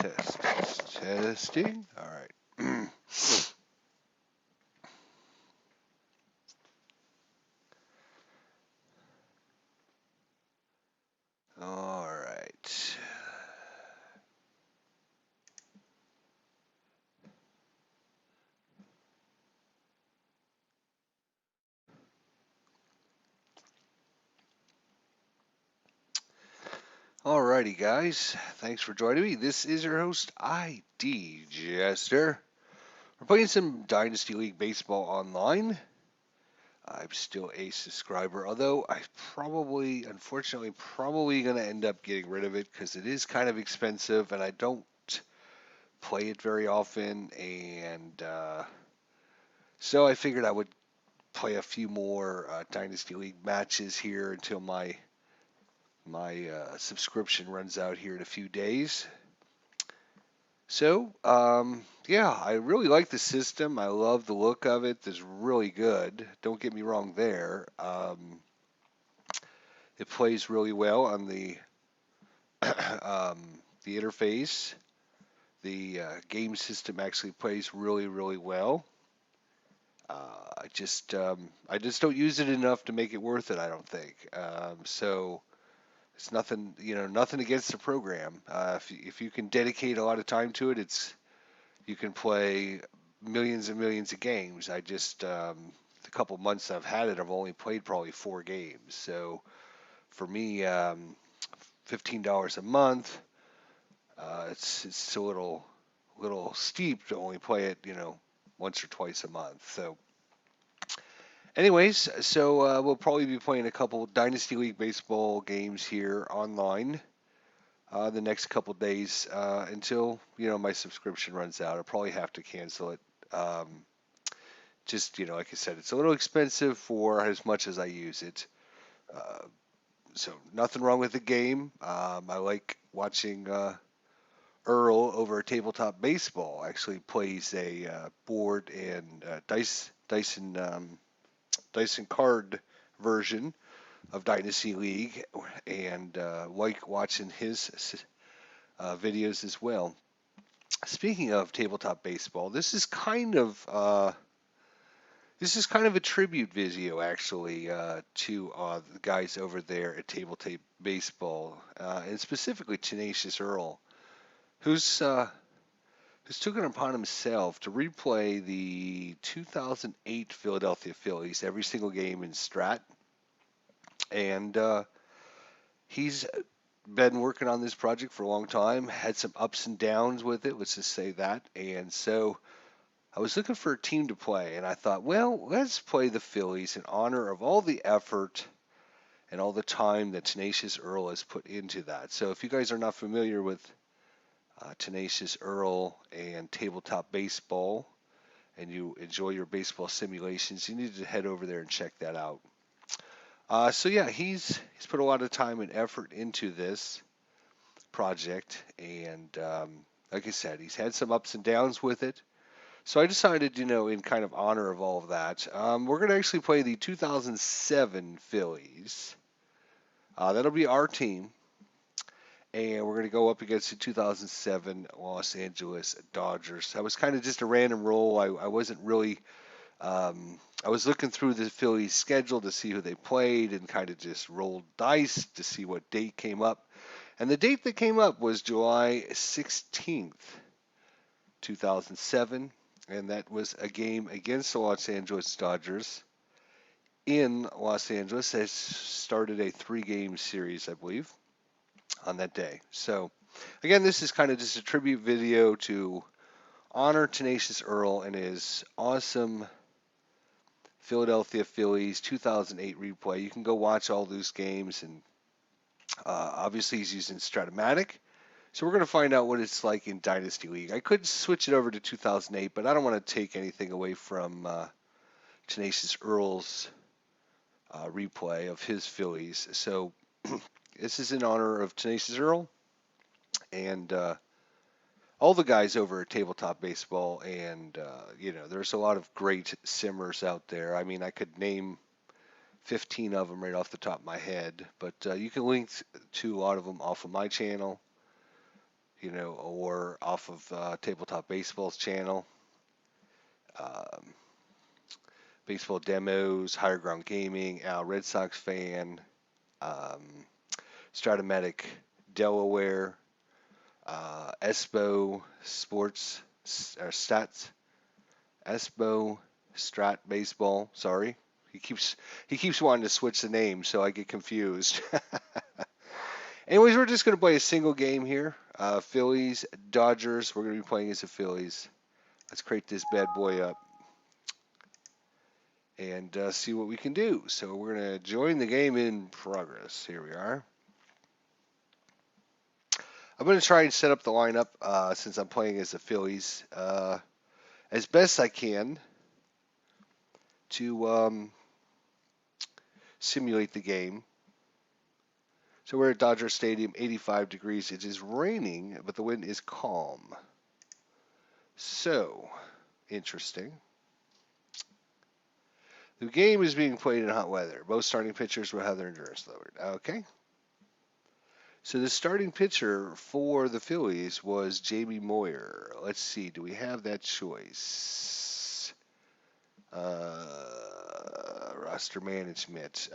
Testing. All right. All right. Alrighty, guys. Thanks for joining me. This is your host, ID Jester. We're playing some Dynasty League Baseball online. I'm still a subscriber, although I probably, unfortunately, probably going to end up getting rid of it because it is kind of expensive and I don't play it very often. And so I figured I would play a few more Dynasty League matches here until my subscription runs out here in a few days. So, yeah, I really like the system. I love the look of it. It's really good. Don't get me wrong there. It plays really well on the interface. The game system actually plays really, really well. I just don't use it enough to make it worth it. I don't think. So it's nothing, nothing against the program. If you can dedicate a lot of time to it, you can play millions and millions of games. The couple months I've had it, I've only played probably 4 games. So for me, $15 a month, it's a little steep to only play it, once or twice a month. So, anyways, we'll probably be playing a couple Dynasty League baseball games here online. The next couple days until my subscription runs out. I'll probably have to cancel it. Just like I said, it's a little expensive for as much as I use it. Uh, so nothing wrong with the game. I like watching Earl over at Tabletop Baseball. Actually plays a board and Dyson card version of Dynasty League, and like watching his videos as well. Speaking of tabletop baseball, this is kind of a tribute video actually to the guys over there at Tabletop Baseball, and specifically Tenacious Earl, who's uh, who's taken it upon himself to replay the 2008 Philadelphia Phillies every single game in Strat, and he's been working on this project for a long time. Had some ups and downs with it, let's just say that, and so I was looking for a team to play, and I thought, well, let's play the Phillies in honor of all the effort and all the time that Tenacious Earl has put into that. So if you guys are not familiar with Tenacious Earl and tabletop baseball, and you enjoy your baseball simulations, you need to head over there and check that out. So yeah, he's put a lot of time and effort into this project, and like I said, he's had some ups and downs with it. So I decided, in kind of honor of all of that, we're going to actually play the 2007 Phillies. That'll be our team, and we're going to go up against the 2007 Los Angeles Dodgers. That was kind of just a random roll. I wasn't really. I was looking through the Phillies schedule to see who they played and kind of just rolled dice to see what date came up. And the date that came up was July 16th, 2007, and that was a game against the Los Angeles Dodgers in Los Angeles. They started a 3-game series, I believe, on that day. So, again, this is kind of just a tribute video to honor Tenacious Earl and his awesome Philadelphia Phillies 2008 replay. You can go watch all those games, and obviously he's using Stratomatic. So we're going to find out what it's like in Dynasty League. I could switch it over to 2008, but I don't want to take anything away from Tenacious Earl's replay of his Phillies. So this is in honor of Tenacious Earl and all the guys over at Tabletop Baseball. And, there's a lot of great simmers out there. I mean, I could name 15 of them right off the top of my head, but you can link to a lot of them off of my channel. or off of Tabletop Baseball's channel. Um, Baseball Demos, Higher Ground Gaming, Al Red Sox Fan, um, Stratomatic Delaware, Espo Sports or Stats, Espo Strat Baseball. Sorry, he keeps wanting to switch the name, so I get confused. Anyways, we're just gonna play a single game here. Phillies, Dodgers. We're gonna be playing as the Phillies. Let's crate this bad boy up and see what we can do. So we're gonna join the game in progress. Here we are. I'm gonna try and set up the lineup since I'm playing as the Phillies as best I can to simulate the game. So we're at Dodger Stadium, 85 degrees. It is raining, but the wind is calm. So, interesting. The game is being played in hot weather. Both starting pitchers will have their endurance lowered. Okay. So the starting pitcher for the Phillies was Jamie Moyer. Let's see, do we have that choice? Roster management.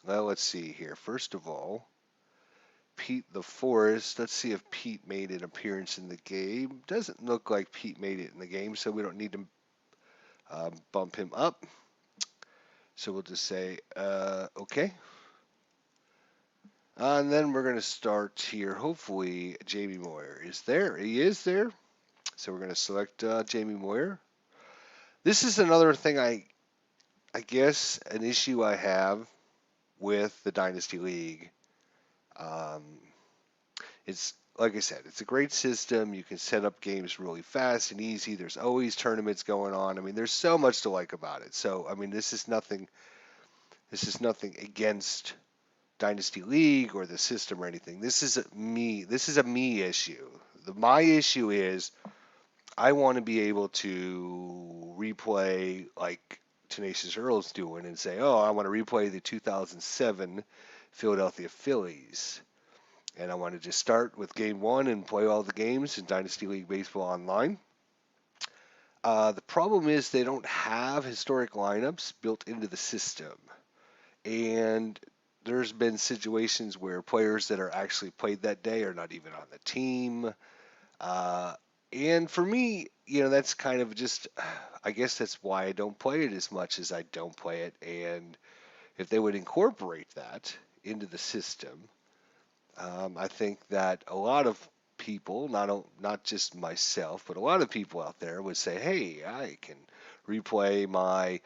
Well, let's see here. First of all, Pete the Forest. Let's see if Pete made an appearance in the game. Doesn't look like Pete made it in the game, so we don't need to bump him up. So we'll just say, okay. And then we're going to start here. Hopefully, Jamie Moyer is there. He is there. So we're going to select Jamie Moyer. This is another thing I guess an issue I have with the Dynasty League. It's like I said, it's a great system. You can set up games really fast and easy. There's always tournaments going on. I mean, there's so much to like about it. So, I mean, this is nothing against Dynasty League or the system or anything. This is a me issue. My issue is I want to be able to replay like Tenacious Earl's doing and say, oh, I want to replay the 2007 Philadelphia Phillies. And I want to just start with game one and play all the games in Dynasty League Baseball Online. The problem is they don't have historic lineups built into the system. And there's been situations where players that are actually played that day are not even on the team. And for me, that's kind of just, I guess that's why I don't play it as much as I don't play it. And if they would incorporate that into the system, I think that a lot of people, not just myself, but a lot of people out there would say, hey, I can replay my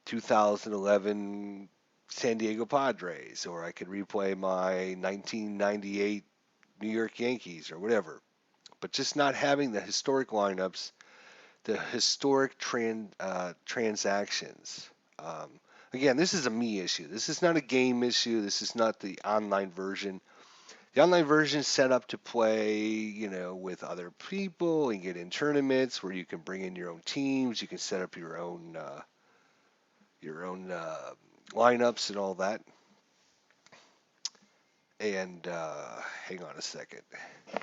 2011 San Diego Padres, or I could replay my 1998 New York Yankees, or whatever. But just not having the historic lineups, the historic transactions. Again, this is a me issue. This is not a game issue. This is not the online version. The online version is set up to play, with other people and get in tournaments where you can bring in your own teams. You can set up your own lineups and all that. And hang on a second. Do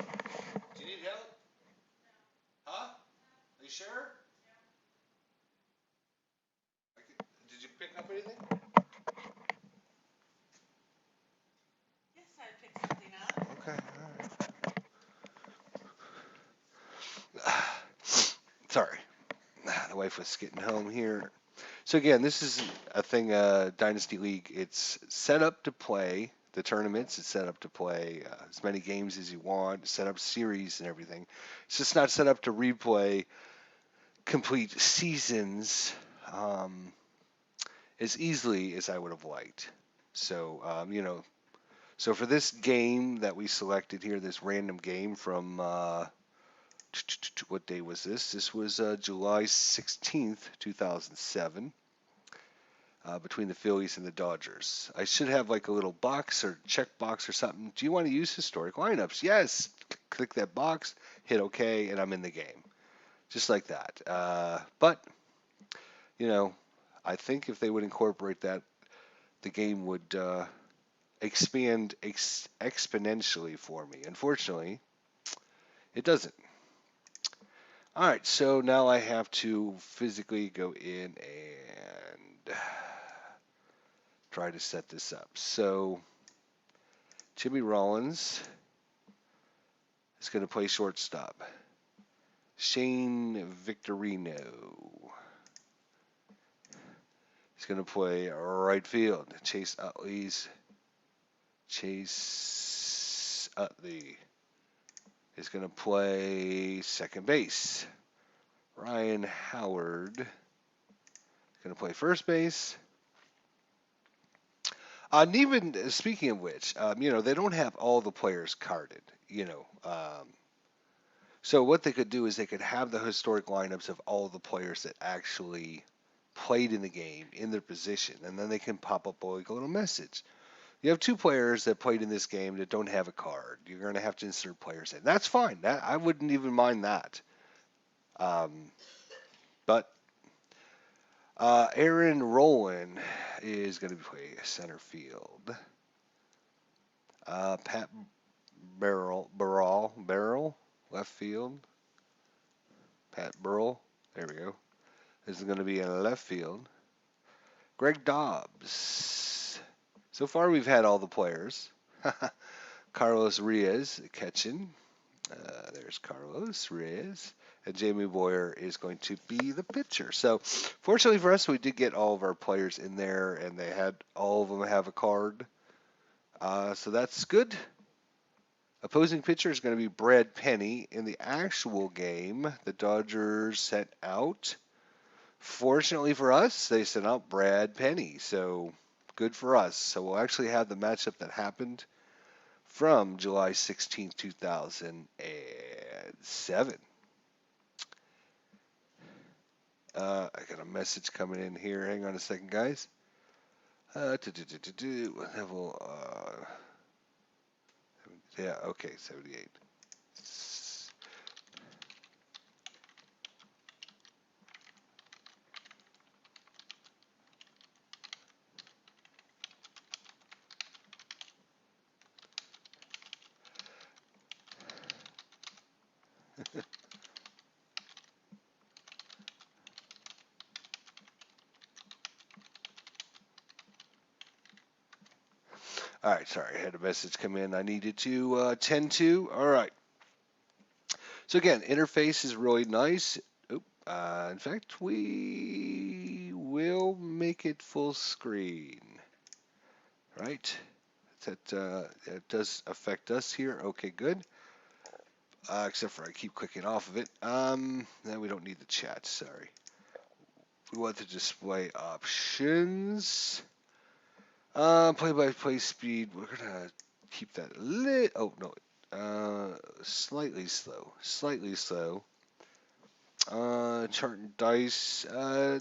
you need help? Huh? Are you sure? Did you pick up anything? Yes, I picked something up. Okay, all right. Sorry. The wife was getting home here. So again, this is a thing, Dynasty League. It's set up to play the tournaments. It's set up to play as many games as you want. Set up series and everything. It's just not set up to replay complete seasons as easily as I would have liked. So so for this game that we selected here, this random game from what day was this? This was July 16th, 2007. Between the Phillies and the Dodgers. I should have like a little box or check box or something. Do you want to use historic lineups? Yes. Click that box, hit OK, and I'm in the game. Just like that. But, I think if they would incorporate that, the game would expand exponentially for me. Unfortunately, It doesn't. All right, so now I have to physically go in and try to set this up. So Jimmy Rollins is going to play shortstop. Shane Victorino is going to play right field. Chase Utley is going to play second base. Ryan Howard is going to play first base. And even speaking of which, they don't have all the players carded. So what they could do is they could have the historic lineups of all the players that actually played in the game in their position, and then they can pop up like a little message. You have two players that played in this game that don't have a card. You're going to have to insert players in. That's fine. I wouldn't even mind that. But Aaron Rowland is going to play center field. Pat Barrel, left field. Pat Burrell, there we go. This is going to be in left field. Greg Dobbs. So far, we've had all the players. Carlos Reyes catching. There's Carlos Reyes. And Jamie Boyer is going to be the pitcher. So, fortunately for us, we did get all of our players in there, and they had all of them have a card. So that's good. Opposing pitcher is going to be Brad Penny. In the actual game, the Dodgers sent out. Fortunately for us, they sent out Brad Penny. So good for us. So we'll actually have the matchup that happened from July 16th, 2007. I got a message coming in here. Hang on a second, guys. Yeah, okay, 78. All right, sorry, I had a message come in I needed to attend to. All right. So again, interface is really nice. In fact, we will make it full screen. Right? That does affect us here. Okay, good. Except for I keep clicking off of it. Then we don't need the chat. Sorry. We want the display options. Play-by-play speed. We're gonna keep that Oh no. Slightly slow. Slightly slow. Chart and dice.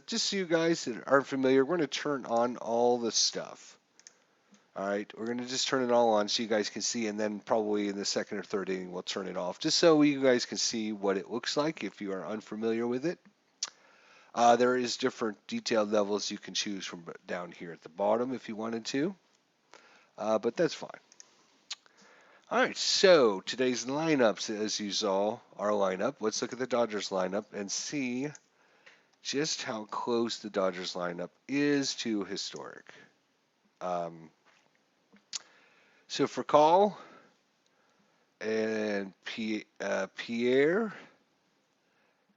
Just so you guys that aren't familiar, we're going to turn on all the stuff. All right, we're going to just turn it all on so you guys can see, and then probably in the second or third inning we'll turn it off, just so you guys can see what it looks like if you are unfamiliar with it. There is different detailed levels you can choose from down here at the bottom if you wanted to, but that's fine. All right, so today's lineups, as you saw, our lineup. Let's look at the Dodgers lineup and see just how close the Dodgers lineup is to historic. So for Call and Pierre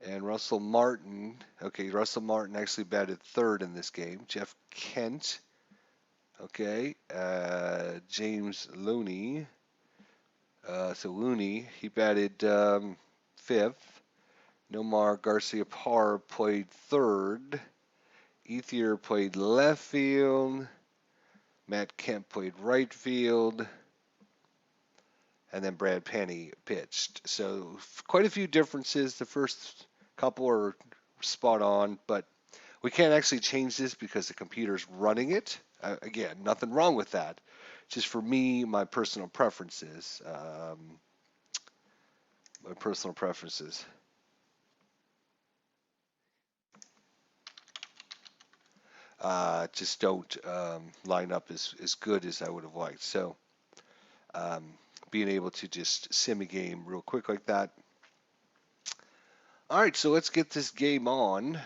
and Russell Martin. Okay, Russell Martin actually batted third in this game. Jeff Kent. Okay, James Looney. So Looney, he batted fifth. Nomar Garcia Parr played third. Ethier played left field. Matt Kemp played right field. And then Brad Penny pitched. So quite a few differences. The first couple are spot on, but we can't actually change this because the computer's running it. Again, nothing wrong with that. Just for me, my personal preferences. Just don't line up as good as I would have liked. So being able to just sim a game real quick like that All right, so let's get this game on.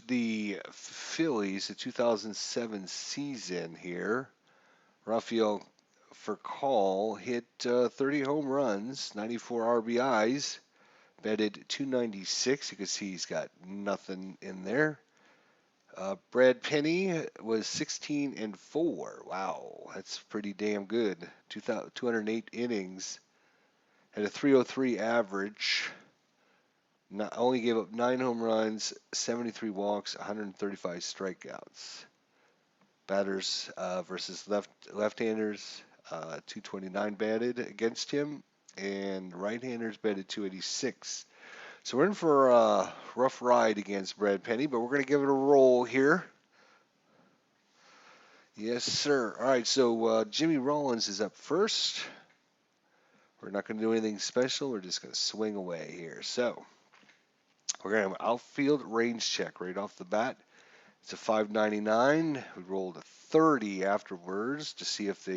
The Phillies, the 2007 season here. Rafael Furcal hit 30 home runs, 94 RBIs, batted 296. You can see he's got nothing in there. Brad Penny was 16 and 4. Wow, that's pretty damn good. 208 innings, had a 303 average. Not only gave up 9 home runs, 73 walks, 135 strikeouts. Batters versus left-handers, 229 batted against him, and right-handers batted 286. So we're in for a rough ride against Brad Penny, but we're going to give it a roll here. Yes, sir. All right, so Jimmy Rollins is up first. We're not going to do anything special. We're just going to swing away here. So we're going to have an outfield range check right off the bat. It's a 599. We rolled a 30 afterwards to see if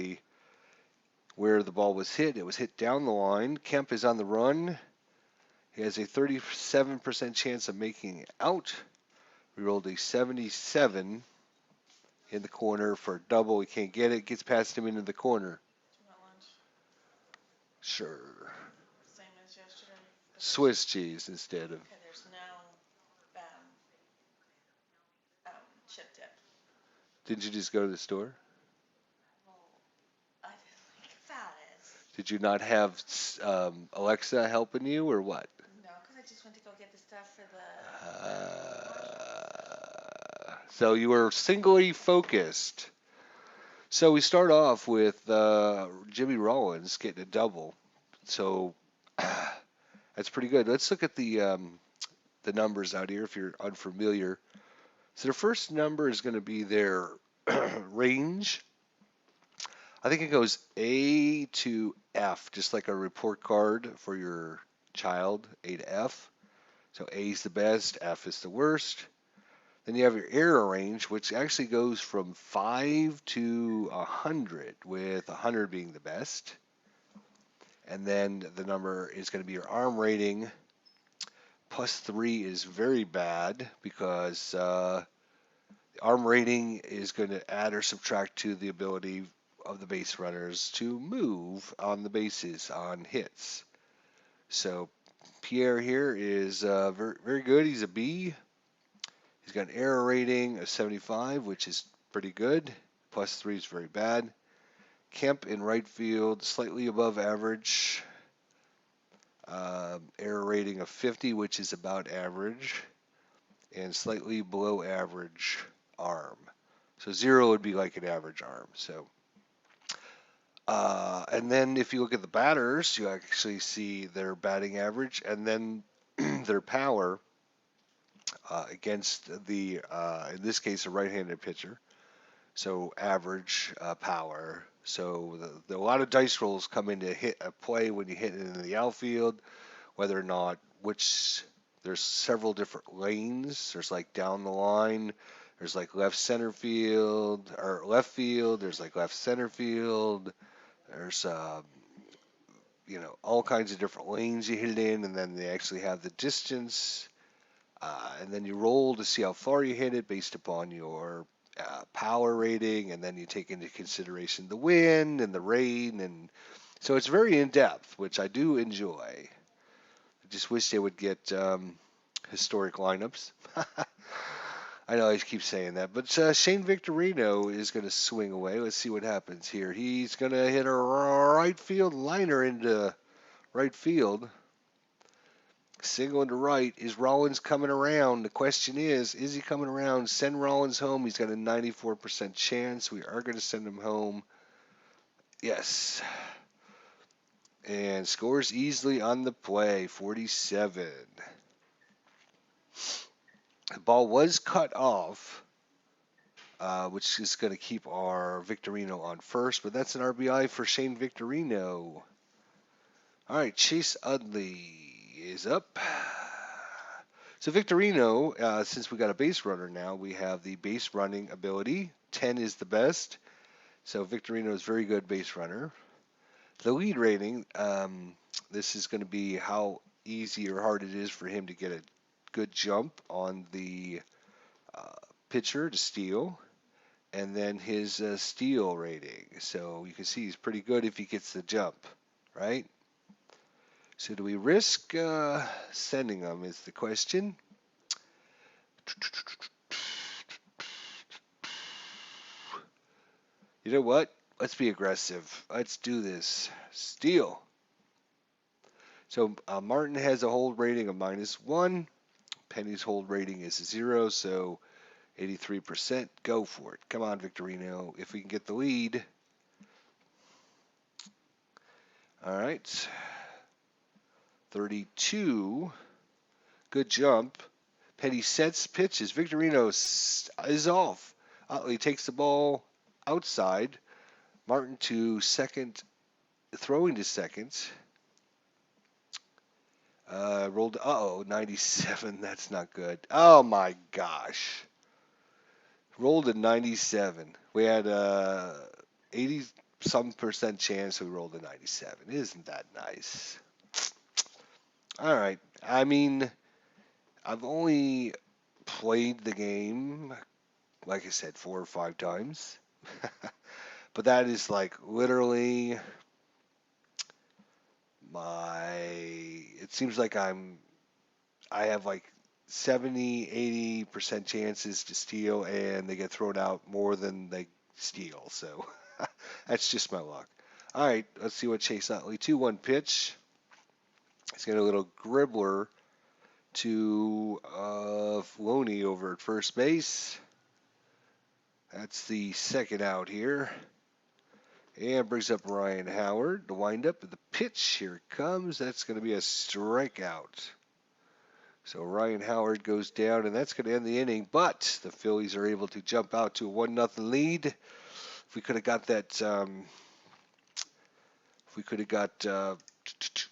where the ball was hit. It was hit down the line. Kemp is on the run. He has a 37% chance of making it out. We rolled a 77 in the corner for a double. He can't get it. Gets past him into the corner. Do you want lunch? Sure. Same as yesterday. Swiss cheese instead of. Okay, there's no chip dip. Did you just go to the store? Well, I didn't like salads. Did you not have Alexa helping you or what? No, because I just went to go get the stuff for So you were singly focused. So we start off with Jimmy Rollins getting a double. So that's pretty good. Let's look at the numbers out here if you're unfamiliar. So the first number is going to be their range. I think it goes A to F, just like a report card for your child, A to F. So A is the best, F is the worst. Then you have your error range, which actually goes from 5 to 100, with 100 being the best. And then the number is going to be your arm rating. +3 is very bad because the arm rating is going to add or subtract to the ability of the base runners to move on the bases on hits. So Pierre here is very, very good. He's a B. He's got an error rating of 75, which is pretty good. +3 is very bad. Kemp in right field, slightly above average. Error rating of 50, which is about average. And slightly below average arm. So 0 would be like an average arm. So, and then if you look at the batters, you actually see their batting average and then their power against in this case, a right-handed pitcher. So average power. So a lot of dice rolls come into hit a play when you hit it in the outfield, whether or not there's several different lanes. There's like down the line. There's like left center field or left field. There's like left center field. There's all kinds of different lanes you hit it in, and then they actually have the distance. And then you roll to see how far you hit it based upon your power rating, and then you take into consideration the wind and the rain, and so it's very in depth, which I do enjoy. I just wish they would get historic lineups. I know I keep saying that, but Shane Victorino is going to swing away. Let's see what happens here. He's going to hit a right field liner into right field. Single into right. Is Rollins coming around? The question is he coming around? Send Rollins home. He's got a 94% chance. We are going to send him home. Yes. And scores easily on the play, 47. The ball was cut off, which is going to keep our Victorino on first, but that's an RBI for Shane Victorino. All right, Chase Utley is up. So Victorino, since we got a base runner now, we have the base running ability. 10 is the best. So Victorino is very good base runner. The lead rating, this is going to be how easy or hard it is for him to get a good jump on the uh, pitcher to steal, and then his steal rating. So you can see he's pretty good if he gets the jump, right? So do we risk sending him is the question. You know what? Let's be aggressive. Let's do this. Steal. So Martin has a hold rating of -1. Penny's hold rating is 0, so 83%. Go for it. Come on, Victorino. If we can get the lead. All right. 32. Good jump. Penny sets pitches. Victorino is off. Utley takes the ball outside. Martin to second, throwing to second. Rolled. Uh-oh, 97. That's not good. Oh my gosh. Rolled a 97. We had 80 some percent chance we rolled a 97. Isn't that nice? All right. I mean, I've only played the game, like I said, 4 or 5 times. But that is like literally it seems like I have like 70, 80% chances to steal, and they get thrown out more than they steal. So that's just my luck. All right, let's see what Chase Utley. 2-1 pitch. He's got a little gribbler to Loney over at first base. That's the second out here. And brings up Ryan Howard. The windup of the pitch. Here it comes. That's going to be a strikeout. So Ryan Howard goes down, and that's going to end the inning. But the Phillies are able to jump out to a 1-0 lead. If we could have got that, if we could have got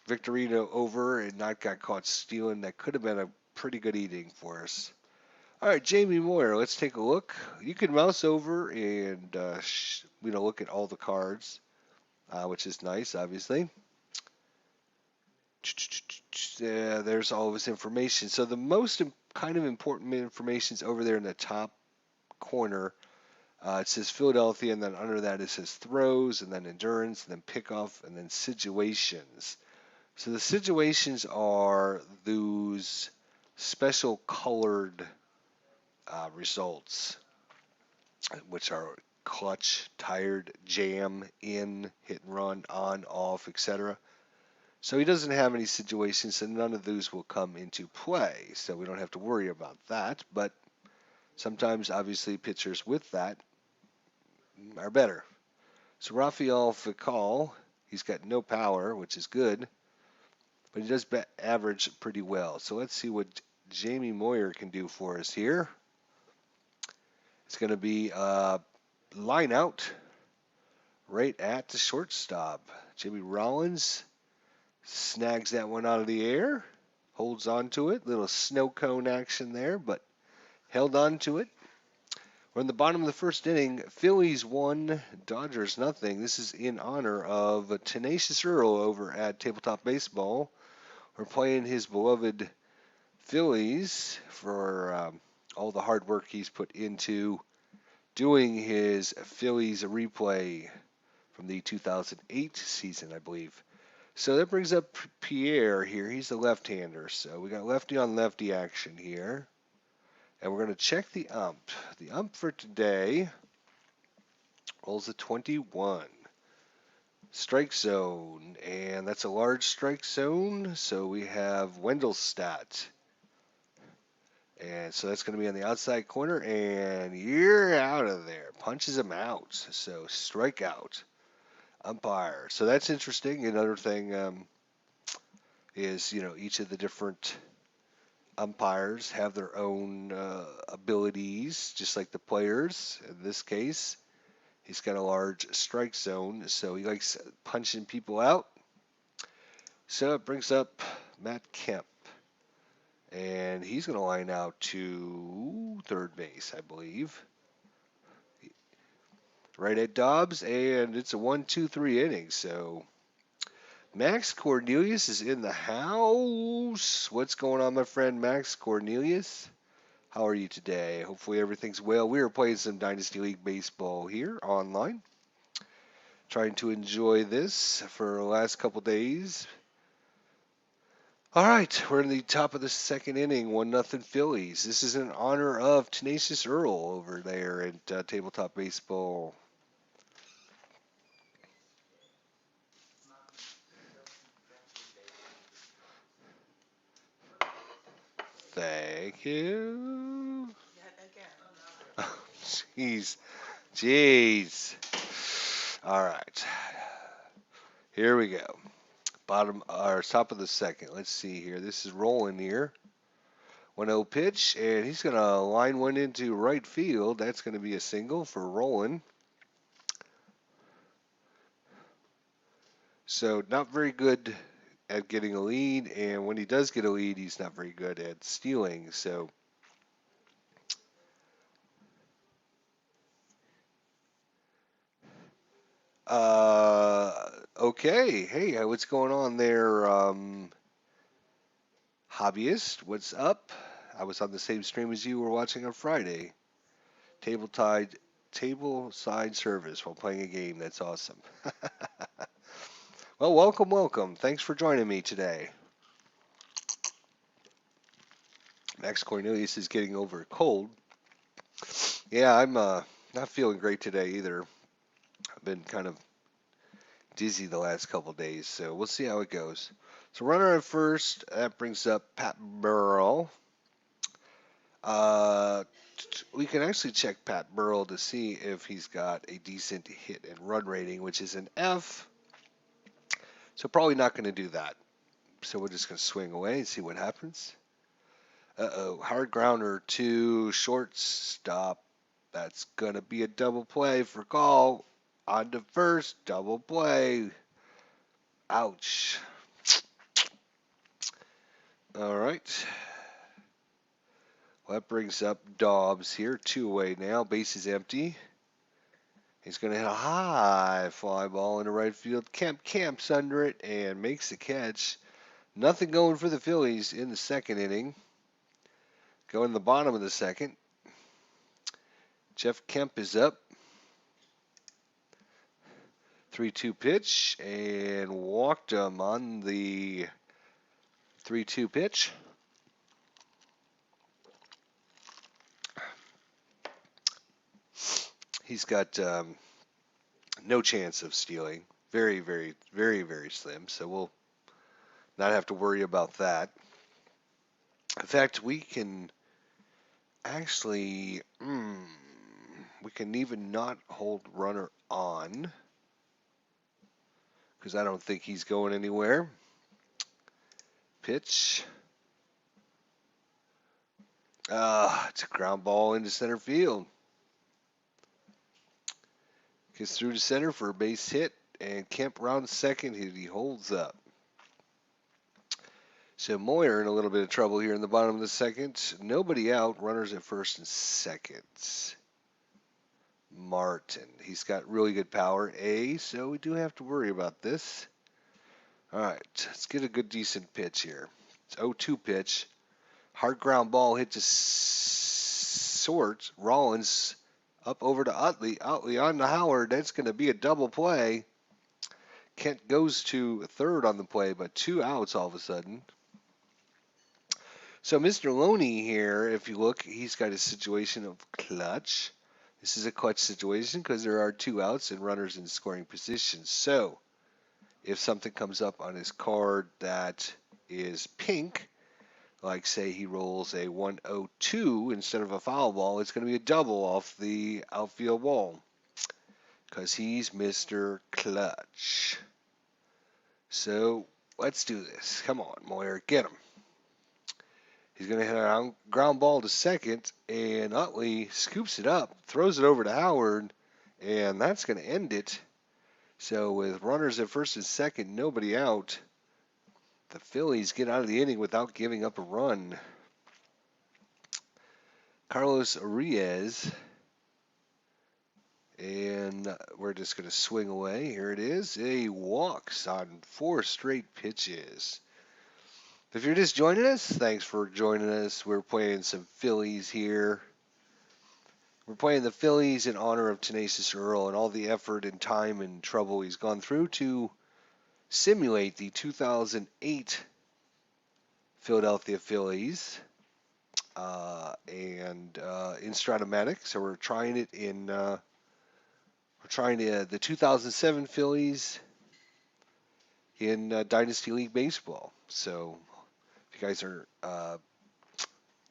Victorino over and not got caught stealing, that could have been a pretty good eating for us. All right, Jamie Moyer, let's take a look. You can mouse over and look at all the cards, which is nice, obviously. Yeah, there's all of his information. So the most kind of important information is over there in the top corner. It says Philadelphia, and then under that it says throws, and then endurance, and then pickoff, and then situations. So the situations are those special colored results, which are clutch, tired, jam, in, hit and run, on, off, etc. So he doesn't have any situations, and none of those will come into play. So we don't have to worry about that. But sometimes, obviously, pitchers with that are better. So Rafael Fical, he's got no power, which is good, but he does average pretty well. So let's see what Jamie Moyer can do for us here. It's going to be line out right at the shortstop. Jimmy Rollins snags that one out of the air, holds on to it. Little snow cone action there, but held on to it. We're in the bottom of the first inning. Phillies 1, Dodgers nothing. This is in honor of Tenacious Earl over at Tabletop Baseball. We're playing his beloved Phillies for all the hard work he's put into doing his Phillies replay from the 2008 season, I believe. So that brings up Pierre here. He's the left-hander. So we got lefty on lefty action here. And we're going to check the ump. The ump for today rolls a 21. Strike zone. And that's a large strike zone. So we have Wendelstadt. And so that's going to be on the outside corner. And you're out of there. Punches him out. So strikeout. Umpire. So that's interesting. Another thing is, each of the different umpires have their own abilities, just like the players. In this case, he's got a large strike zone, so he likes punching people out. So it brings up Matt Kemp, and he's going to line out to third base, I believe. Right at Dobbs, and it's a 1-2-3 inning, so Max Cornelius is in the house. What's going on, my friend Max Cornelius? How are you today? Hopefully everything's well. We are playing some Dynasty League baseball here online. Trying to enjoy this for the last couple days. All right, we're in the top of the second inning, 1-0 Phillies. This is in honor of Tenacious Earl over there at Tabletop Baseball. Thank you. Yet again. Jeez, jeez. All right, here we go. Bottom or top of the second. Let's see here. This is rolling here. 1-0 pitch, and he's going to line one into right field. That's going to be a single for Roland. So not very good at getting a lead, and when he does get a lead, he's not very good at stealing. So okay. Hey, what's going on there, hobbyist? What's up? I was on the same stream as you were watching on Friday. Table side service while playing a game. That's awesome. Well, welcome, welcome. Thanks for joining me today. Max Cornelius is getting over a cold. Yeah, I'm not feeling great today either. I've been kind of dizzy the last couple days, so we'll see how it goes. So runner at first, that brings up Pat Burrell. Uh, we can actually check Pat Burrell to see if he's got a decent hit and run rating, which is an F. So probably not going to do that. So we're just going to swing away and see what happens. Uh-oh, hard grounder to shortstop. That's going to be a double play for call. On to first, double play. Ouch. All right. Well, that brings up Dobbs here. 2 away now. Base is empty. He's going to hit a high fly ball into right field. Kemp camps under it and makes the catch. Nothing going for the Phillies in the second inning. Go in the bottom of the second. Jeff Kemp is up. 3-2 pitch and walked him on the 3-2 pitch. He's got no chance of stealing. Very, very, very, very slim. So we'll not have to worry about that. In fact, we can actually, we can even not hold runner on because I don't think he's going anywhere. Pitch. It's a ground ball into center field. Gets through to center for a base hit, and Kemp rounds second. He holds up. So Moyer in a little bit of trouble here in the bottom of the second. Nobody out. Runners at first and second. Martin. He's got really good power, so we do have to worry about this. All right, let's get a good, decent pitch here. It's 0-2 pitch. Hard ground ball hit to short. Rollins up over to Utley. Utley on to Howard. That's going to be a double play. Kent goes to third on the play, but 2 outs all of a sudden. So Mr. Loney here, if you look, he's got a situation of clutch. This is a clutch situation because there are 2 outs and runners in scoring position. So if something comes up on his card that is pink, like say he rolls a 1-0-2 instead of a foul ball, it's going to be a double off the outfield wall because he's Mr. Clutch. So let's do this. Come on, Moyer, get him. He's going to hit a ground ball to second, and Utley scoops it up, throws it over to Howard, and that's going to end it. So with runners at first and second, nobody out, the Phillies get out of the inning without giving up a run. Carlos Arias And we're just going to swing away. Here it is. A walks on 4 straight pitches. If you're just joining us, thanks for joining us. We're playing some Phillies here. We're playing the Phillies in honor of Tenacious Earl and all the effort and time and trouble he's gone through to simulate the 2008 Philadelphia Phillies in Stratomatic. So we're trying it in the 2007 Phillies in Dynasty League Baseball. So if you guys are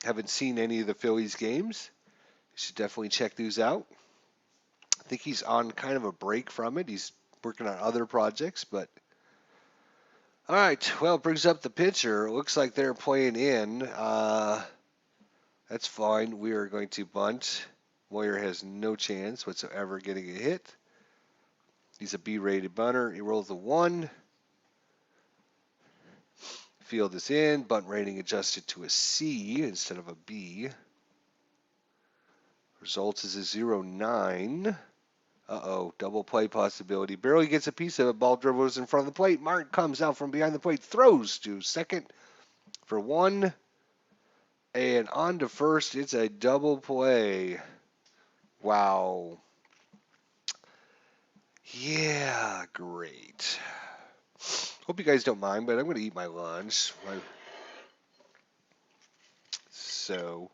haven't seen any of the Phillies games, you should definitely check these out. I think he's on kind of a break from it. He's working on other projects, but all right. Well, it brings up the pitcher. It looks like they're playing in. That's fine. We are going to bunt. Moyer has no chance whatsoever getting a hit. He's a B-rated bunter. He rolls a 1. Field is in. Bunt rating adjusted to a C instead of a B. Results is a 0-9. Uh-oh, double play possibility. Barely gets a piece of it. Ball dribbles in front of the plate. Martin comes out from behind the plate, throws to second for 1. And on to first. It's a double play. Wow. Yeah, great. Hope you guys don't mind, but I'm going to eat my lunch. So,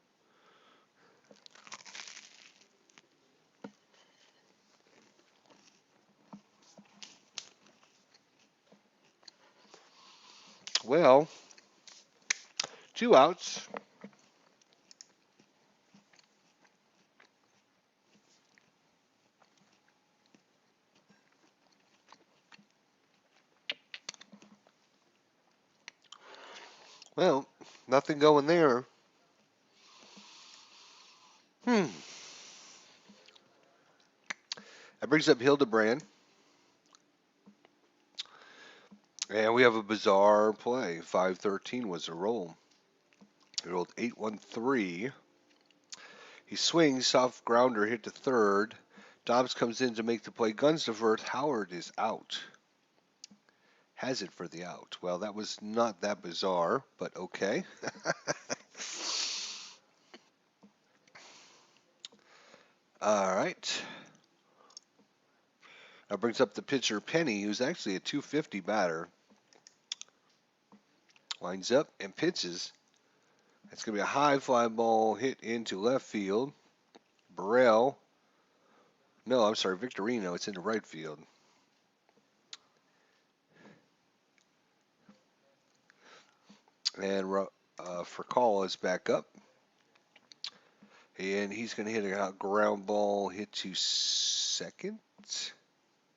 well, 2 outs. Well, nothing going there. Hmm. That brings up Hildebrand. And we have a bizarre play. 5-13 was a roll. He rolled 8-1-3. He swings, soft grounder hit to third. Dobbs comes in to make the play. Guns to first. Howard is out. Has it for the out. Well, that was not that bizarre, but okay. All right. That brings up the pitcher Penny, who's actually a 250 batter. Lines up and pitches. It's going to be a high fly ball hit into left field. Burrell. No, I'm sorry, Victorino. It's into right field. And Fracalla is back up. And he's going to hit a ground ball hit to second.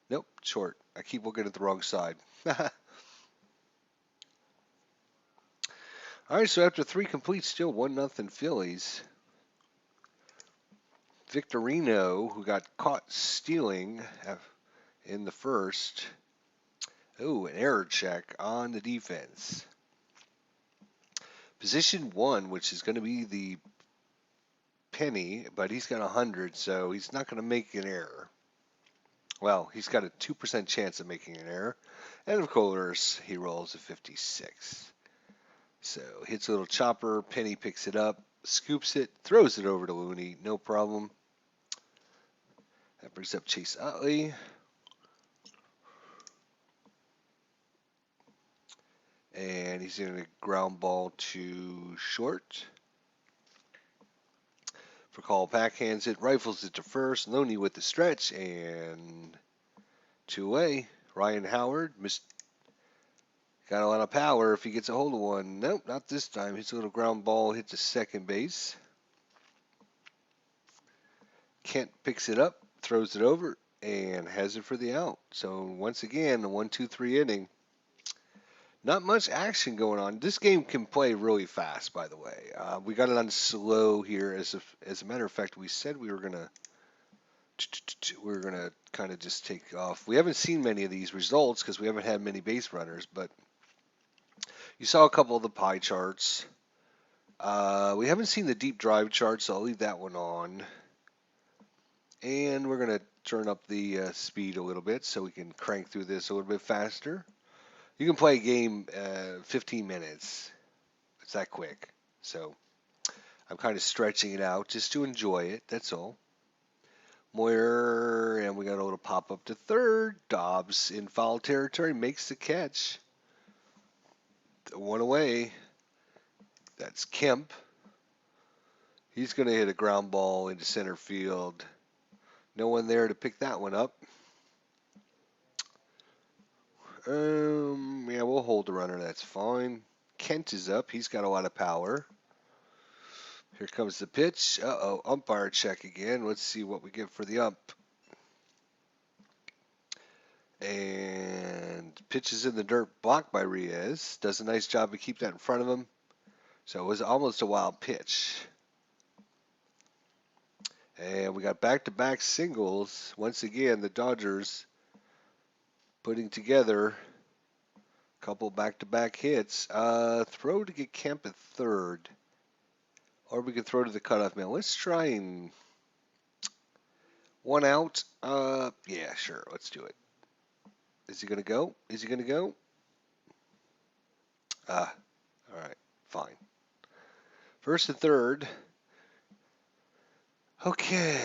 Nope, short. I keep looking at the wrong side. All right, so after 3 complete, still 1-0 Phillies. Victorino, who got caught stealing in the first. Oh, an error check on the defense. Position 1, which is going to be the Penny, but he's got 100, so he's not going to make an error. Well, he's got a 2% chance of making an error. And of course, he rolls a 56. So hits a little chopper. Penny picks it up, scoops it, throws it over to Looney. No problem. That brings up Chase Utley. And he's going to ground ball to short. Call backhands it, rifles it to first. Looney with the stretch and 2 away. Ryan Howard got a lot of power if he gets a hold of one. Nope, not this time. Hits a little ground ball, hits to second base. Kent picks it up, throws it over, and has it for the out. So once again, a 1-2-3 inning. Not much action going on. This game can play really fast, by the way. We got it on slow here. As a matter of fact, we said we were gonna kind of just take off. We haven't seen many of these results because we haven't had many base runners, but you saw a couple of the pie charts. We haven't seen the deep drive chart, so I'll leave that one on. And we're going to turn up the speed a little bit so we can crank through this a little bit faster. You can play a game 15 minutes. It's that quick. So I'm kind of stretching it out just to enjoy it. That's all. Moyer, and we got a little pop up to third. Dobbs in foul territory makes the catch. One away. That's Kemp. He's going to hit a ground ball into center field. No one there to pick that one up. Yeah, we'll hold the runner. That's fine. Kent is up. He's got a lot of power. Here comes the pitch. Uh-oh, umpire check again. Let's see what we get for the ump. And pitch is in the dirt, blocked by Reyes. Does a nice job to keep that in front of him. So it was almost a wild pitch. And we got back-to-back singles. Once again, the Dodgers putting together a couple back-to-back hits. Throw to get Kemp at third. Or we can throw to the cutoff man. Let's try and one out. Yeah, sure. Let's do it. Is he going to go? Is he going to go? All right. Fine. First and third. Okay.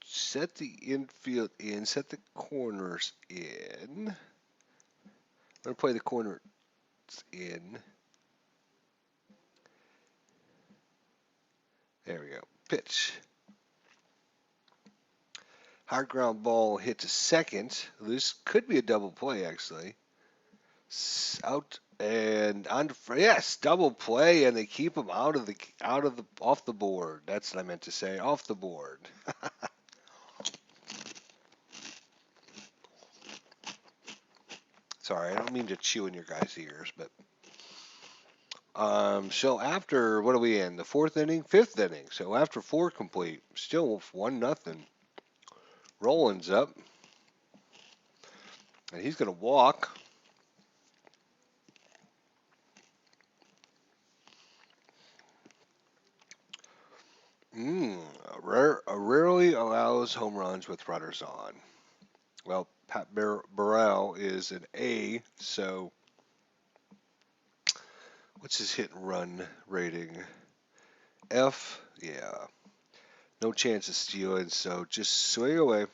Set the infield in. Set the corners in. I'm going to play the corners in. There we go. Pitch. Hard ground ball hit to second. This could be a double play, actually. Out and on. Yes, double play, and they keep him off the board. That's what I meant to say. Off the board. Sorry, I don't mean to chew in your guys' ears, but so after what are we in? The fourth inning, fifth inning. So after four complete, still 1-0. Rollins up, and he's gonna walk. Rarely allows home runs with runners on. Well, Pat Burrell is an A, so what's his hit and run rating? F, yeah. No chance of stealing, so just swing away.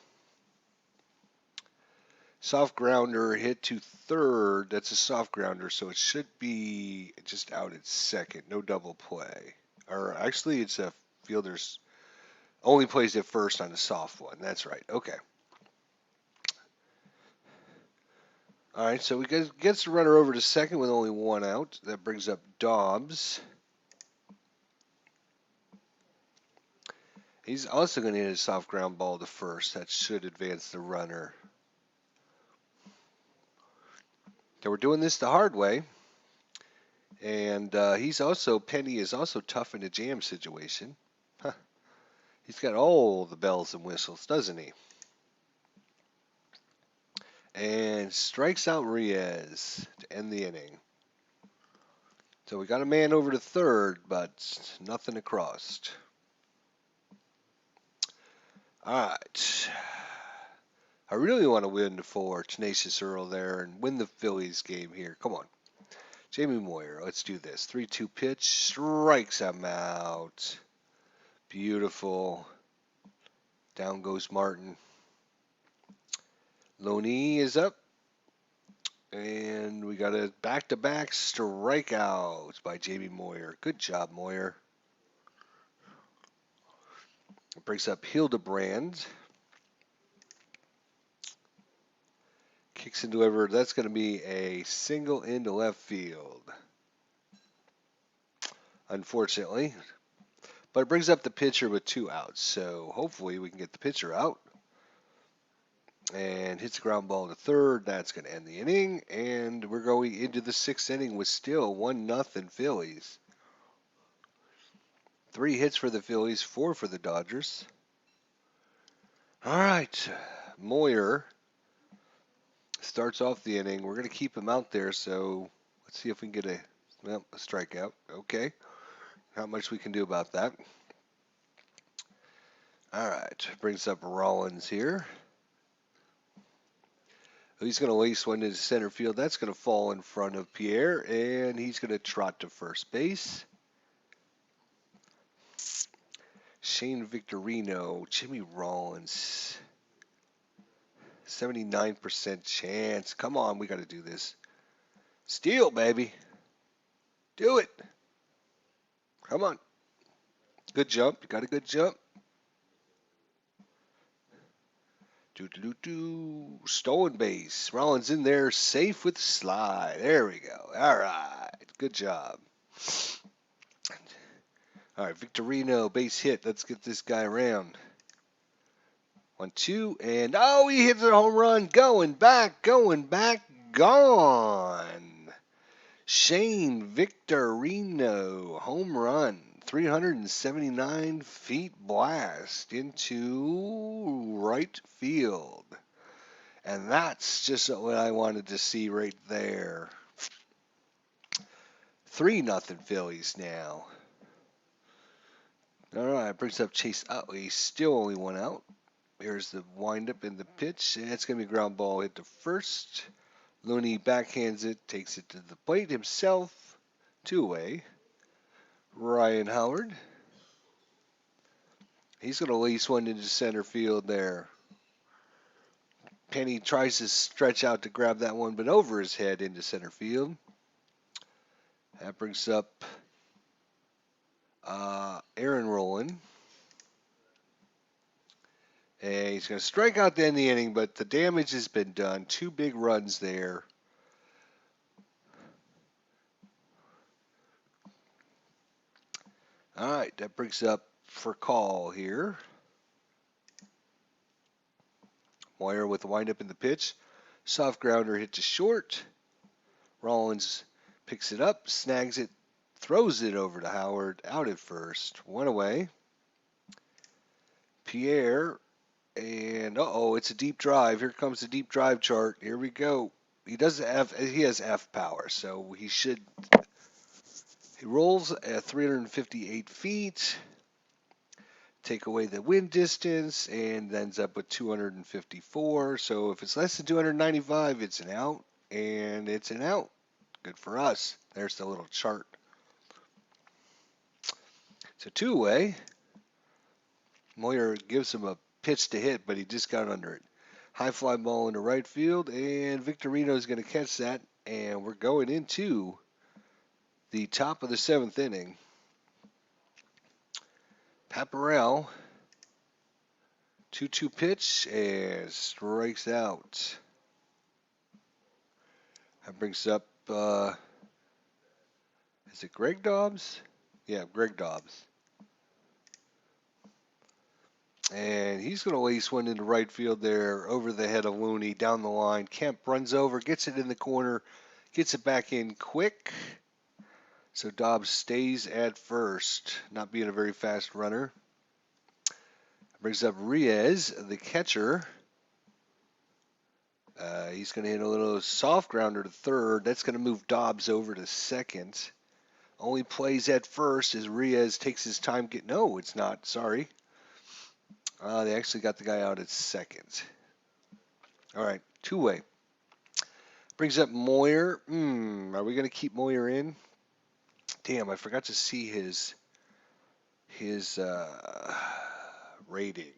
Soft grounder hit to third. That's a soft grounder, so it should be just out at second. No double play. Or actually, it's a fielder's only plays at first on the soft one. That's right. Okay. All right, so we gets the runner over to second with only one out. That brings up Dobbs. He's also going to hit a soft ground ball to first. That should advance the runner. So we're doing this the hard way. And Penny is also tough in a jam situation. Huh. He's got all the bells and whistles, doesn't he? And strikes out Reyes to end the inning. So we got a man over to third, but nothing across. All right. I really want to win for Tenacious Earl there and win the Phillies game here. Come on. Jamie Moyer, let's do this. 3-2 pitch, strikes him out. Beautiful. Down goes Martin. Loney is up. And we got a back-to-back strikeouts by Jamie Moyer. Good job, Moyer. It brings up Hildebrand. Kicks into whoever. That's going to be a single into left field. Unfortunately. But it brings up the pitcher with 2 outs. So hopefully we can get the pitcher out. And hits the ground ball to third. That's going to end the inning. And we're going into the 6th inning with still 1-0 Phillies. 3 hits for the Phillies, 4 for the Dodgers. All right. Moyer starts off the inning. We're going to keep him out there, so let's see if we can get a strikeout. Okay. Not much we can do about that. All right, brings up Rollins here. He's going to lace one into center field. That's going to fall in front of Pierre, and he's going to trot to first base. Shane Victorino, Jimmy Rollins, 79% chance. Come on, we got to do this. Steal, baby. Do it. Come on. Good jump. You got a good jump. Do. Stolen base. Rollins in there, safe with the slide. There we go. All right. Good job. All right, Victorino, base hit. Let's get this guy around. 1-2, and oh, he hits a home run. Going back, gone. Shane Victorino, home run. 379 feet blast into right field. And that's just what I wanted to see right there. 3-0 Phillies now. All right, brings up Chase Utley. Still only one out. Here's the windup in the pitch, and it's going to be a ground ball hit to first. Looney backhands it, takes it to the plate himself. 2 away. Ryan Howard. He's going to lace one into center field there. Penny tries to stretch out to grab that one, but over his head into center field. That brings up Aaron Rowland. And he's going to strike out the end of the inning, but the damage has been done. 2 big runs there. All right, that brings up for call here. Moyer with the windup in the pitch. Soft grounder hit to short. Rollins picks it up, snags it, throws it over to Howard, out at first. 1 away. Pierre, and it's a deep drive. Here comes the deep drive chart. Here we go. He has F power, so he rolls at 358 feet. Take away the wind distance and ends up with 254. So if it's less than 295, it's an out, and it's an out. Good for us. There's the little chart. So 2 away. Moyer gives him a pitch to hit, but he just got under it. High fly ball into right field, and Victorino is going to catch that, and we're going into the top of the 7th inning. Paparel, 2-2 pitch, and strikes out. That brings up, is it Greg Dobbs? Yeah, Greg Dobbs. And he's going to lace one into right field there, over the head of Looney, down the line. Kemp runs over, gets it in the corner, gets it back in quick. So Dobbs stays at first, not being a very fast runner. Brings up Reyes, the catcher. He's going to hit a little soft grounder to third. That's going to move Dobbs over to second. Only plays at first as Reyes takes his time. No, it's not. Sorry. They actually got the guy out at second. All right, 2-way. Brings up Moyer. Are we going to keep Moyer in? Damn, I forgot to see his rating.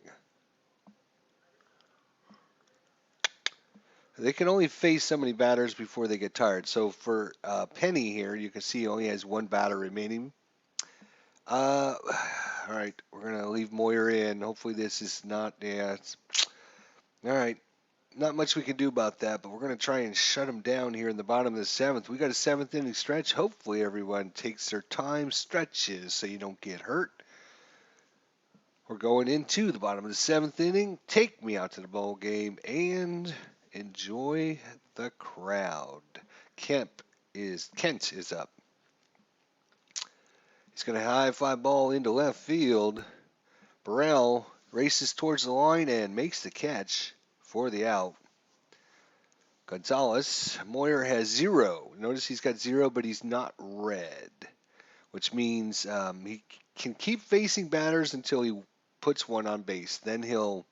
They can only face so many batters before they get tired. So for Penny here, you can see he only has 1 batter remaining. All right, we're going to leave Moyer in. Hopefully this is not, all right. Not much we can do about that, but we're going to try and shut him down here in the bottom of the 7th. We got a 7th inning stretch. Hopefully everyone takes their time, stretches, so you don't get hurt. We're going into the bottom of the 7th inning. Take me out to the ball game and enjoy the crowd. Kent is up. He's going to high fly ball into left field. Burrell races towards the line and makes the catch for the out. Gonzalez, Moyer has 0. Notice he's got 0, but he's not red. which means he can keep facing batters until he puts one on base. Then he'll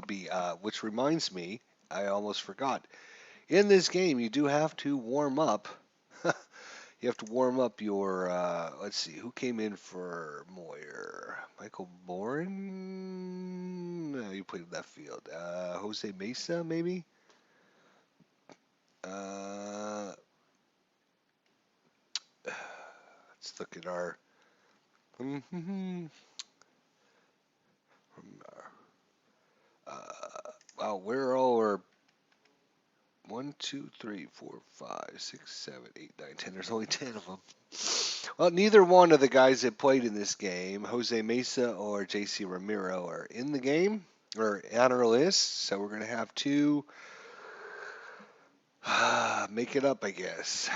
be. Which reminds me, I almost forgot. In this game, you do have to warm up. You have to warm up your. Let's see, who came in for Moyer? Michael Bourne? No, he played left field. Jose Mesa, maybe. Uh, let's look at our. Wow, where are all our 1, 2, 3, 4, 5, 6, 7, 8, 9, 10. There's only 10 of them. Well, neither one of the guys that played in this game, Jose Mesa or JC Ramiro, are in the game or on our list. So we're going to have to make it up, I guess.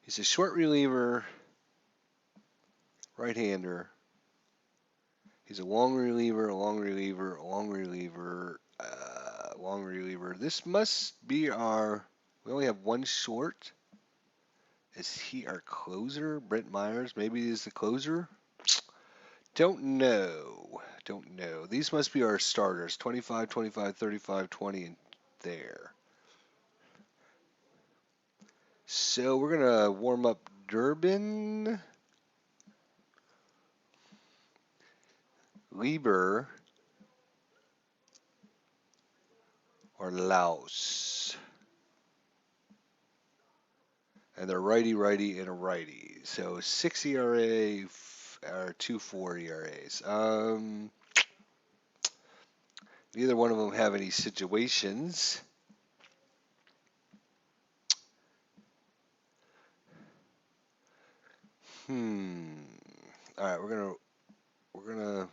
He's a short reliever, right-hander. He's a long reliever, a long reliever, a long reliever, long reliever. This must be our. We only have one short. Is he our closer? Brent Myers, maybe he's the closer? Don't know. Don't know. These must be our starters. 25, 25, 35, 20, and there. So we're going to warm up Durbin, Lieber, or Laos. And they're righty, righty, and a righty. So 6 ERA or 2.4 ERAs. Neither one of them have any situations. All right, we're gonna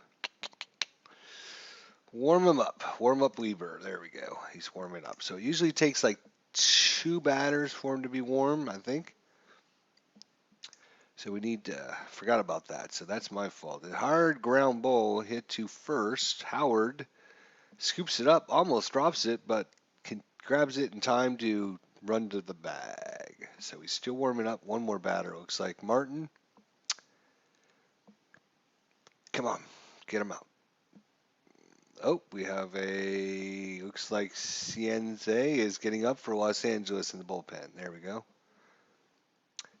warm him up. Warm up Lieber. There we go. He's warming up. So it usually takes like 2 batters for him to be warm, I think. So we need to, forgot about that. So that's my fault. The hard ground ball hit to first. Howard scoops it up, almost drops it, but grabs it in time to run to the bag. So he's still warming up. One more batter, looks like. Martin. Come on, get him out. Oh, we have looks like Cienze is getting up for Los Angeles in the bullpen. There we go.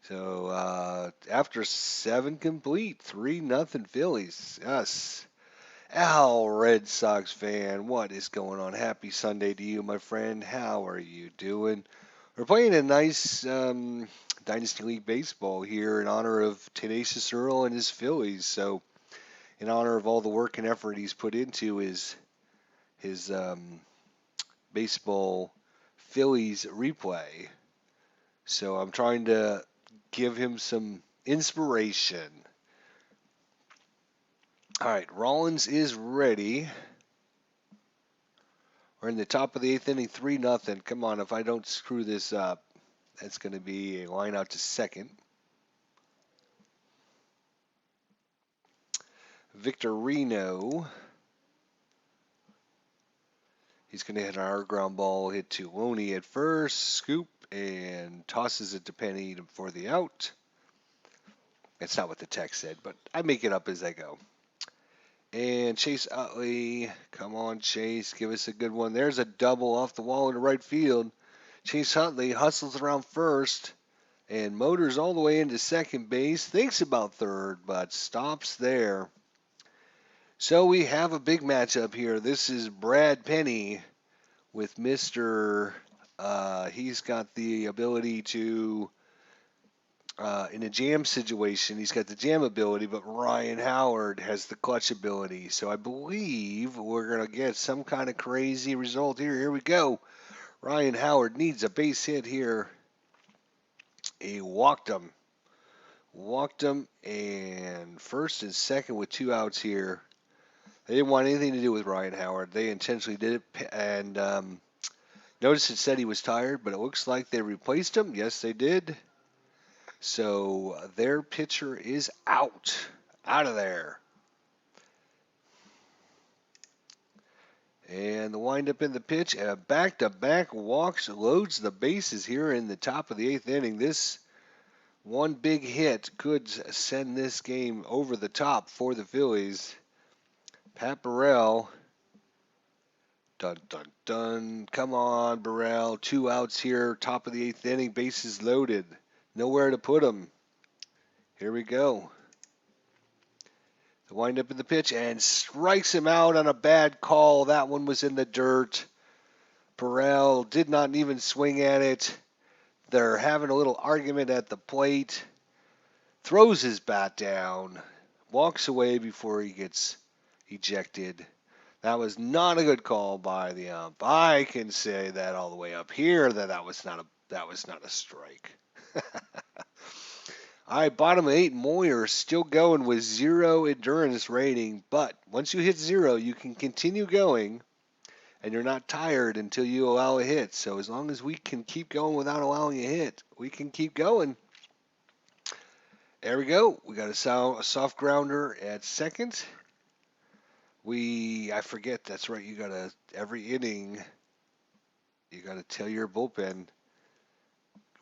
So after 7 complete, 3-0 Phillies. Yes. Al, Red Sox fan, what is going on? Happy Sunday to you, my friend. How are you doing? We're playing a nice Dynasty League baseball here in honor of Tenacious Earl and his Phillies. So in honor of all the work and effort he's put into his baseball Phillies replay. So I'm trying to give him some inspiration. All right, Rollins is ready. We're in the top of the 8th inning, 3-0. Come on, if I don't screw this up, that's going to be a line out to second. Victorino. He's going to hit our ground ball, hit to Loney at first, scoop, and tosses it to Penny for the out. That's not what the text said, but I make it up as I go. And Chase Utley, come on, Chase, give us a good one. There's a double off the wall into right field. Chase Utley hustles around first and motors all the way into second base. Thinks about third, but stops there. So we have a big matchup here. This is Brad Penny with Mr. He's got the ability to, in a jam situation, he's got the jam ability, but Ryan Howard has the clutch ability. So I believe we're going to get some kind of crazy result here. Here we go. Ryan Howard needs a base hit here. He walked him. And first and second with 2 outs here. They didn't want anything to do with Ryan Howard. They intentionally did it. And notice it said he was tired, but it looks like they replaced him. Yes, they did. So their pitcher is out of there. And the windup in the pitch, and a back-to-back walks, loads the bases here in the top of the 8th inning. This One big hit could send this game over the top for the Phillies. Pat Burrell. Dun dun dun. Come on, Burrell. 2 outs here. Top of the 8th inning. Bases loaded. Nowhere to put them. Here we go. The windup of the pitch and strikes him out on a bad call. That one was in the dirt. Burrell did not even swing at it. They're having a little argument at the plate. Throws his bat down. Walks away before he gets ejected. That was not a good call by the ump. I can say that all the way up here that was not a strike. All right, bottom 8, Moyer still going with 0 endurance rating, but once you hit 0, you can continue going, and you're not tired until you allow a hit. So as long as we can keep going without allowing a hit, we can keep going. There we go. We got a soft grounder at second. I forget, that's right, every inning, you gotta tell your bullpen,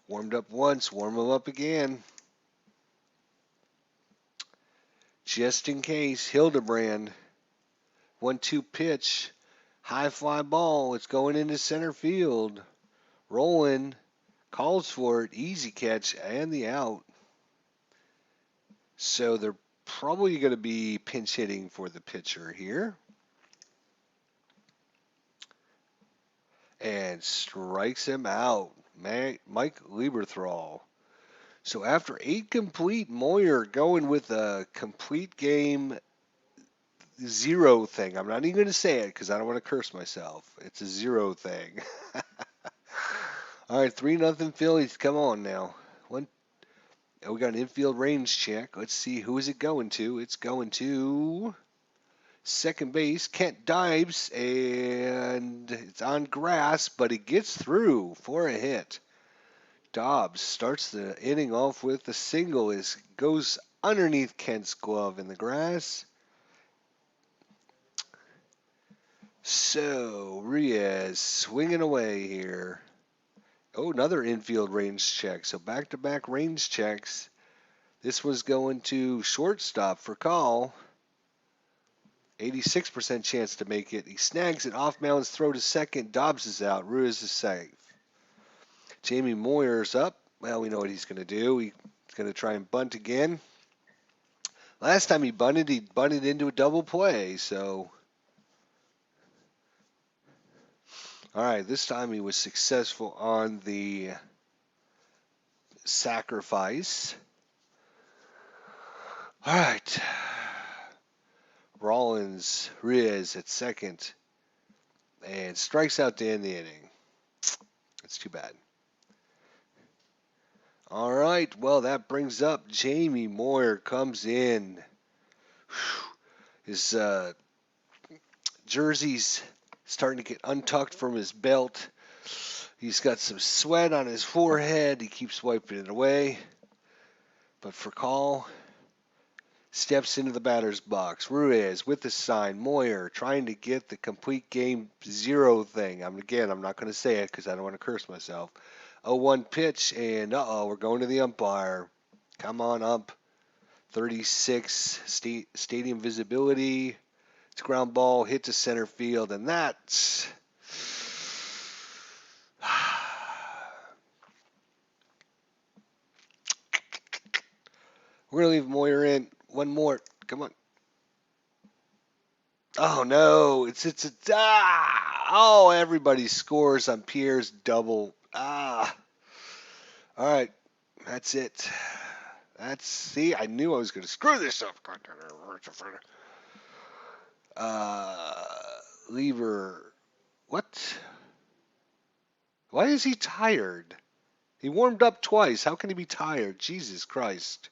warmed up once, warm them up again. Just in case, Hildebrand, 1-2 pitch, high fly ball, it's going into center field. Rolling, calls for it, easy catch, and the out. So they're probably going to be pinch hitting for the pitcher here. And strikes him out. Mike Lieberthal. So after 8 complete, Moyer going with a complete game 0 thing. I'm not even going to say it because I don't want to curse myself. It's a 0 thing. All right, 3-0 Phillies. Come on now. We got an infield range check. Let's see, who is it going to? It's going to second base. Kent dives, and it's on grass, but it gets through for a hit. Dobbs starts the inning off with a single. Goes underneath Kent's glove in the grass. So Reyes swinging away here. Oh, another infield range check. So back-to-back range checks. This was going to shortstop for Call. 86% chance to make it. He snags it off mound's throw to second. Dobbs is out. Ruiz is safe. Jamie Moyer's up. Well, we know what he's going to do. He's going to try and bunt again. Last time he bunted into a double play. So, all right, this time he was successful on the sacrifice. All right. Rollins, Reyes at second, and strikes out to end the inning. That's too bad. All right, well, that brings up Jamie Moyer comes in. His jersey's starting to get untucked from his belt. He's got some sweat on his forehead. He keeps wiping it away. But for Call, steps into the batter's box. Ruiz with the sign. Moyer trying to get the complete game 0 thing. I'm not going to say it because I don't want to curse myself. 0-1 pitch, and we're going to the umpire. Come on, ump. 36 stadium visibility. It's ground ball, hit to center field, and that's... We're going to leave Moyer in. One more. Come on. Oh, no. Everybody scores on Pierre's double. All right. That's it. See, I knew I was going to screw this up. Lever. What? Why is he tired? He warmed up twice. How can he be tired? Jesus Christ.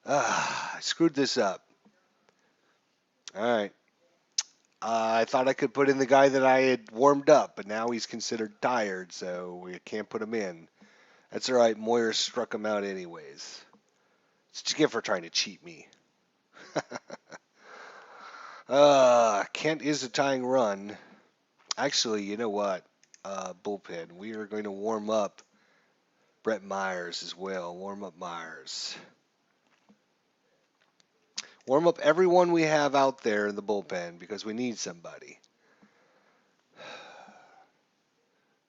I screwed this up. All right. I thought I could put in the guy that I had warmed up, but now he's considered tired, so we can't put him in. That's all right. Moyer struck him out anyways. It's what you get for trying to cheat me. Kent is a tying run. Actually, you know what? Bullpen. We are going to warm up Brett Myers as well. Warm up Myers. Warm up everyone we have out there in the bullpen because we need somebody.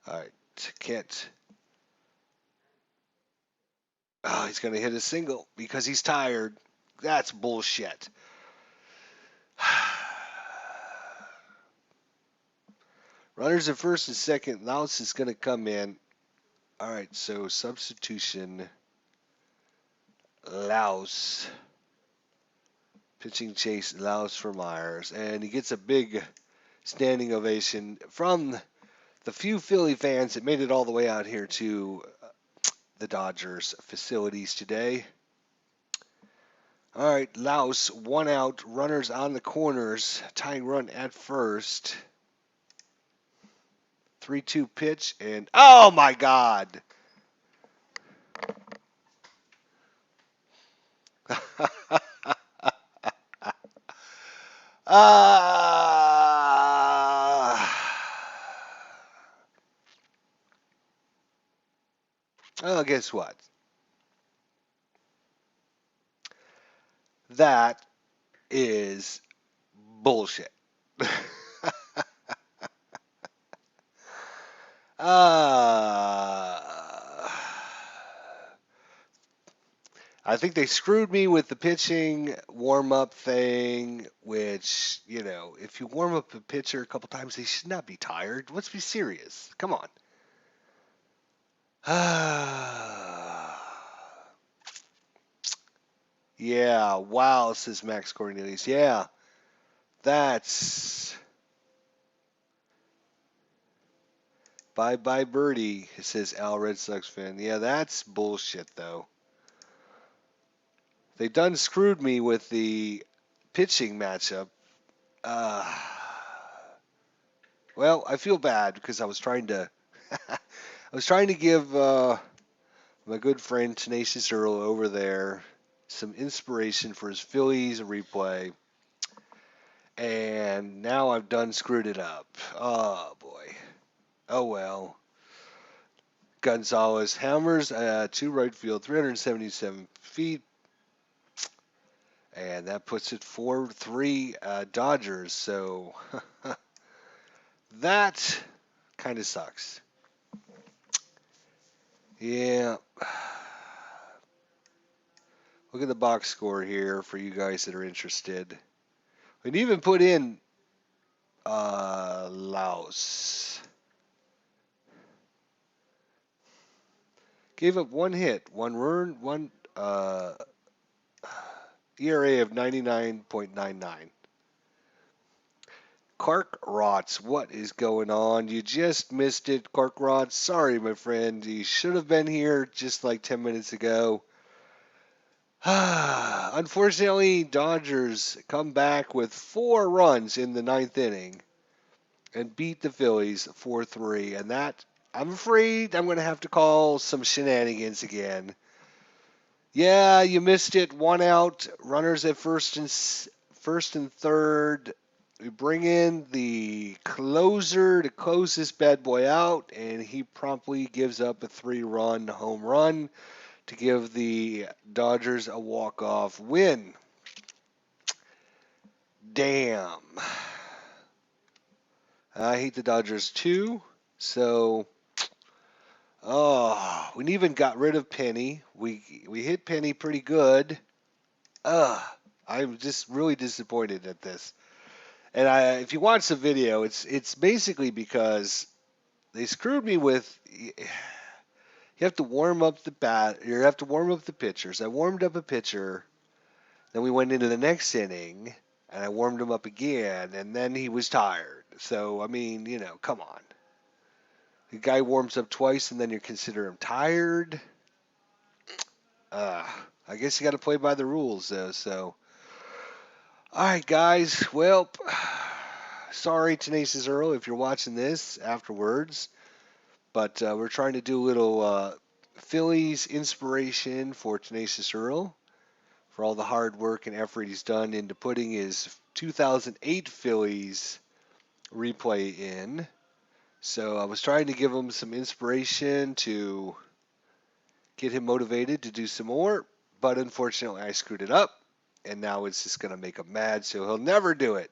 All right, Kent. Oh, he's going to hit a single because he's tired. That's bullshit. Runners at first and second. Laus is going to come in. All right, so substitution. Laus. Pitching chase Laus for Myers. And he gets a big standing ovation from the few Philly fans that made it all the way out here to the Dodgers facilities today. All right, Laus, one out, runners on the corners, tying run at first. 3-2 pitch, and oh my God! Well, guess what? That is bullshit. uh, I think they screwed me with the pitching warm up thing, which, if you warm up a pitcher a couple times, they should not be tired. Let's be serious. Come on. Yeah, wow, says Max Cornelius. Yeah, that's bye bye birdie, says Al Red Sox fan. Yeah, that's bullshit, though. They done screwed me with the pitching matchup. Uh, well, I feel bad because I was trying to, I was trying to give my good friend Tenacious Earl over there some inspiration for his Phillies replay, and now I've done screwed it up. Oh boy. Oh well. Gonzalez hammers to right field, 377 feet, and that puts it 4-3 Dodgers. So that kind of sucks. Yeah. Look at the box score here for you guys that are interested. We can even put in Laos. Gave up one hit, one run, one ERA of 99.99. Clark Rotz, what is going on? You just missed it, Clark Rotz. Sorry, my friend. You should have been here just like 10 minutes ago. Unfortunately, Dodgers come back with 4 runs in the ninth inning and beat the Phillies 4-3. And that, I'm afraid I'm going to have to call some shenanigans again. Yeah, you missed it. One out, runners at first and third. We bring in the closer to close this bad boy out, and he promptly gives up a 3-run home run to give the Dodgers a walk-off win. Damn. I hate the Dodgers too. So, we even got rid of Penny. We hit Penny pretty good. I'm just really disappointed at this. And if you watch the video, it's basically because they screwed me with. You have to warm up the bat. You have to warm up the pitchers. I warmed up a pitcher. Then we went into the next inning, and I warmed him up again, and then he was tired. So I mean, come on. The guy warms up twice, and then you consider him tired. I guess you got to play by the rules, though. So, all right, guys. Well, sorry, Tenacious Earl, if you're watching this afterwards. But we're trying to do a little Phillies inspiration for Tenacious Earl for all the hard work and effort he's done into putting his 2008 Phillies replay in. So I was trying to give him some inspiration to get him motivated to do some more. But unfortunately, I screwed it up, and now it's just going to make him mad, so he'll never do it.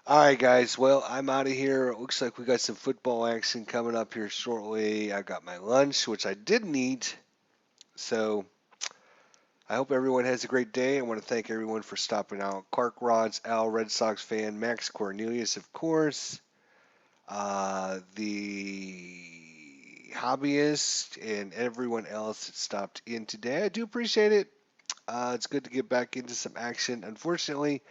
All right, guys. Well, I'm out of here. It looks like we got some football action coming up here shortly. I got my lunch, which I didn't eat. So I hope everyone has a great day. I want to thank everyone for stopping out. Clark Rods, Al, Red Sox fan, Max Cornelius, of course, the hobbyist, and everyone else that stopped in today. I do appreciate it. It's good to get back into some action. Unfortunately,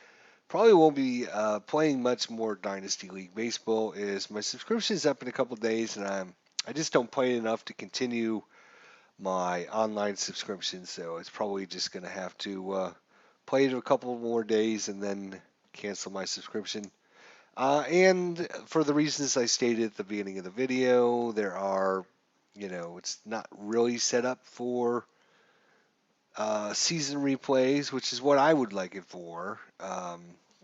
probably won't be playing much more Dynasty League baseball. Is my subscription's up in a couple days, and I just don't play enough to continue my online subscription. So it's probably just going to have to play it a couple more days and then cancel my subscription. And for the reasons I stated at the beginning of the video, there are, it's not really set up for season replays, which is what I would like it for.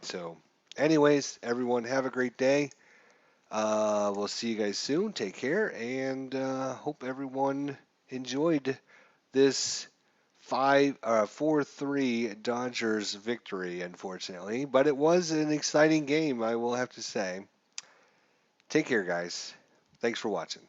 So, anyways, everyone have a great day. We'll see you guys soon. Take care, and hope everyone enjoyed this 4-3 Dodgers victory. Unfortunately, but it was an exciting game, I will have to say. Take care, guys. Thanks for watching.